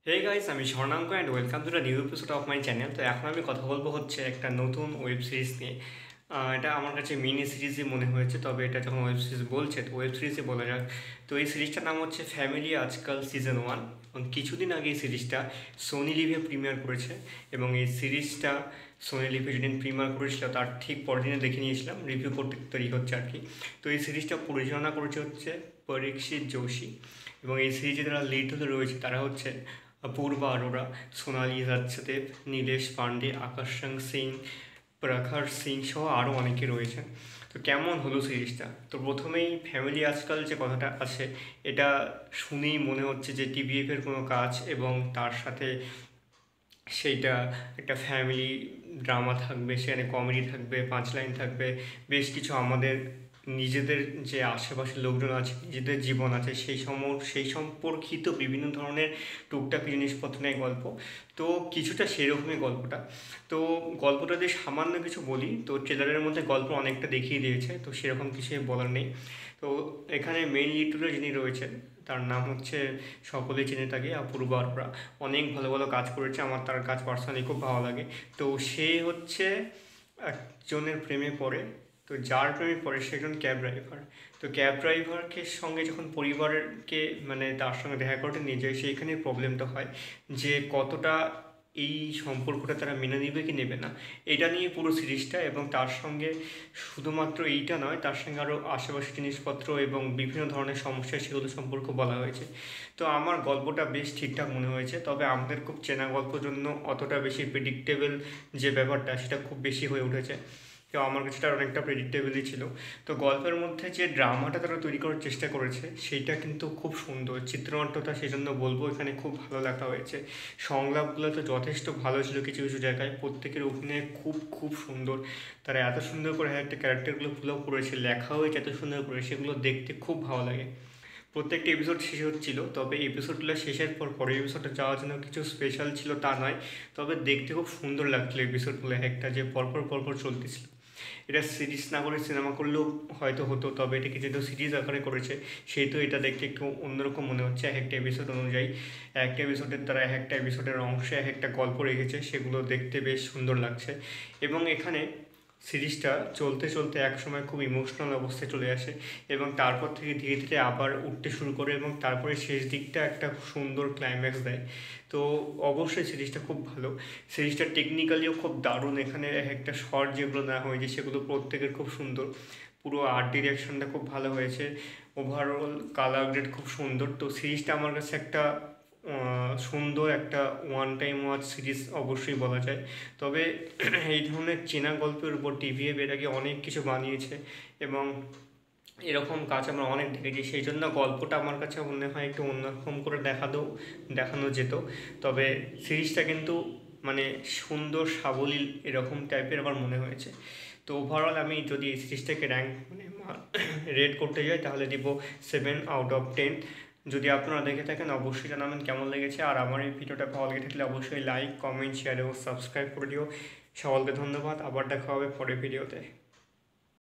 হে guys, আমি Swarnanka and welcome to the new episode of my channel. তো এখন আমি কথা বলবো হচ্ছে একটা নতুন ওয়েব সিরিজ নিয়ে। এটা আমার কাছে মিনি সিরিজই মনে হয়েছে, তবে এটা যখন ওয়েব সিরিজ বলছে তো ওয়েব সিরিজই বলা যাক। তো এই সিরিজটার নাম হচ্ছে ফ্যামিলি আজকাল সিজন 1। এবং কিছুদিন আগে এই সিরিজটা সোনি লিভে প্রিমিয়ার করেছে। এবং এই সিরিজটা সোনি লিভে যেদিন প্রিমিয়ার করেছিল তার ঠিক পরের দিনে দেখে নিয়েছিলাম, রিভিউ করতে তৈরি হচ্ছে আর কি। তো এই সিরিজটা পরিচালনা করেছে হচ্ছে পরীক্ষিত যোশী। এবং এই সিরিজে যারা লিড হতে রয়েছে তারা হচ্ছে পূর্বা অরোরা, সোনালী রাজ্যদেব, নীলেশ পান্ডে, আকর্ষণ সিং, প্রখর সিং সহ আরও অনেকে রয়েছে। তো কেমন হলো সিরিজটা? তো প্রথমেই ফ্যামিলি আজকাল যে কথাটা আছে এটা শুনেই মনে হচ্ছে যে টিভিএফের কোনো কাজ, এবং তার সাথে সেইটা একটা ফ্যামিলি ড্রামা থাকবে, সেখানে কমেডি থাকবে, পাঁচ লাইন থাকবে, বেশ কিছু আমাদের নিজেদের যে আশেপাশের লোকজন আছে, নিজেদের জীবন আছে, সেই সম্পর্কিত বিভিন্ন ধরনের টুকটাক জিনিসপত্র নিয়ে গল্প। তো কিছুটা সেরকমই গল্পটা। তো গল্পটা দিয়ে সামান্য কিছু বলি, তো ট্রেলারের মধ্যে গল্প অনেকটা দেখিয়ে দিয়েছে, তো সেরকম কিছু বলার নেই। তো এখানে মেইন লিড রোলে যিনি রয়েছেন তার নাম হচ্ছে, সকলেই চেনে তাকে, অপূর্বা অরোরা। অনেক ভালো ভালো কাজ করেছে, আমার তার কাজ পার্সোনালি খুব ভালো লাগে। তো সে হচ্ছে একজনের প্রেমে পড়ে। তো যার প্রেমে পড়ে সে একজন ক্যাব ড্রাইভার। তো ক্যাব ড্রাইভারকে সঙ্গে যখন পরিবারকে মানে তার সঙ্গে দেখা করতে নিয়ে যায়, সেইখানে প্রবলেমটা হয় যে কতটা এই সম্পর্কটা তারা মেনে নেবে কি নেবে না, এটা নিয়ে পুরো সিরিজটা। এবং তার সঙ্গে শুধুমাত্র এইটা নয়, তার সঙ্গে আরও আশেপাশের জিনিসপত্র এবং বিভিন্ন ধরনের সমস্যা সেগুলো সম্পর্কে বলা হয়েছে। তো আমার গল্পটা বেশ ঠিকঠাক মনে হয়েছে, তবে আমাদের খুব চেনা গল্পের জন্য অতটা বেশি প্রেডিক্টেবল যে ব্যাপারটা সেটা খুব বেশি হয়ে উঠেছে। তো আমার কাছে এটা অনেকটা প্রেডিক্টেবলই ছিল। তো গল্পের মধ্যে যে ড্রামাটা তারা তৈরি করার চেষ্টা করেছে সেইটা কিন্তু খুব সুন্দর, চিত্রনাট্যটা সেই জন্য বলবো এখানে খুব ভালো লেখা হয়েছে। সংলাপগুলো তো যথেষ্ট ভালো ছিল, কিছু কিছু জায়গায় প্রত্যেকের অভিনয় খুব খুব সুন্দর। তারা এত সুন্দর করে একটা ক্যারেক্টারগুলো ফুল আপ করেছে, লেখা হয়েছে এত সুন্দর করে, সেগুলো দেখতে খুব ভালো লাগে। প্রত্যেকটা এপিসোড শেষ হচ্ছিল, তবে এপিসোডগুলো শেষের পর পরের এপিসোডে যাওয়ার জন্য কিছু স্পেশাল ছিল তা নয়, তবে দেখতে খুব সুন্দর লাগছিলো এপিসোডগুলো একটা যে পরপর পরপর চলতেছিল। এটা সিরিজ না করে সিনেমা করলেও হয়তো হতো, তবে এটাকে যেহেতু সিরিজ আকারে করেছে সেহেতু এটা দেখতে একটু অন্যরকম মনে হচ্ছে। এক একটা এপিসোড অনুযায়ী, এক একটা এপিসোডের দ্বারা এক একটা এপিসোডের অংশে এক একটা গল্প রেখেছে, সেগুলো দেখতে বেশ সুন্দর লাগছে। এবং এখানে সিরিজটা চলতে চলতে এক সময় খুব ইমোশনাল অবস্থায় চলে আসে, এবং তারপর থেকে ধীরে ধীরে আবার উঠতে শুরু করে, এবং তারপরে শেষ দিকটা একটা সুন্দর ক্লাইম্যাক্স দেয়। তো অবশ্যই সিরিজটা খুব ভালো। সিরিজটা টেকনিক্যালিও খুব দারুণ, এখানে একটা শর্ট যেগুলো না হয়েছে সেগুলো প্রত্যেকের খুব সুন্দর। পুরো আর্ট ডিরেকশনটা খুব ভালো হয়েছে, ওভারঅল কালার গ্রেড খুব সুন্দর। তো সিরিজটা আমার কাছে একটা সুন্দর একটা ওয়ান টাইম ওয়াচ সিরিজ অবশ্যই বলা যায়। তবে এই ধরনের চেনা গল্পের উপর টিভিএফ এর আগে অনেক কিছু বানিয়েছে, এবং এরকম কাজ আমরা অনেক দেখেছি, সেই জন্য গল্পটা আমার কাছে মনে হয় একটু অন্যরকম করে দেখানো যেত। তবে সিরিজটা কিন্তু মানে সুন্দর সাবলীল এরকম টাইপের আমার মনে হয়েছে। তো ওভারঅল আমি যদি এই সিরিজটাকে র্যাঙ্ক মানে রেট করতে যাই তাহলে দিব 7/10। যদি আপনারা দেখে থাকেন অবশ্যই জানাবেন কেমন লেগেছে, আর আমার এই ভিডিওটা ভালো লেগে থাকলে অবশ্যই লাইক, কমেন্ট, শেয়ার এবং সাবস্ক্রাইব করে দিও। সকলকে ধন্যবাদ, আবার দেখা হবে পরের ভিডিওতে।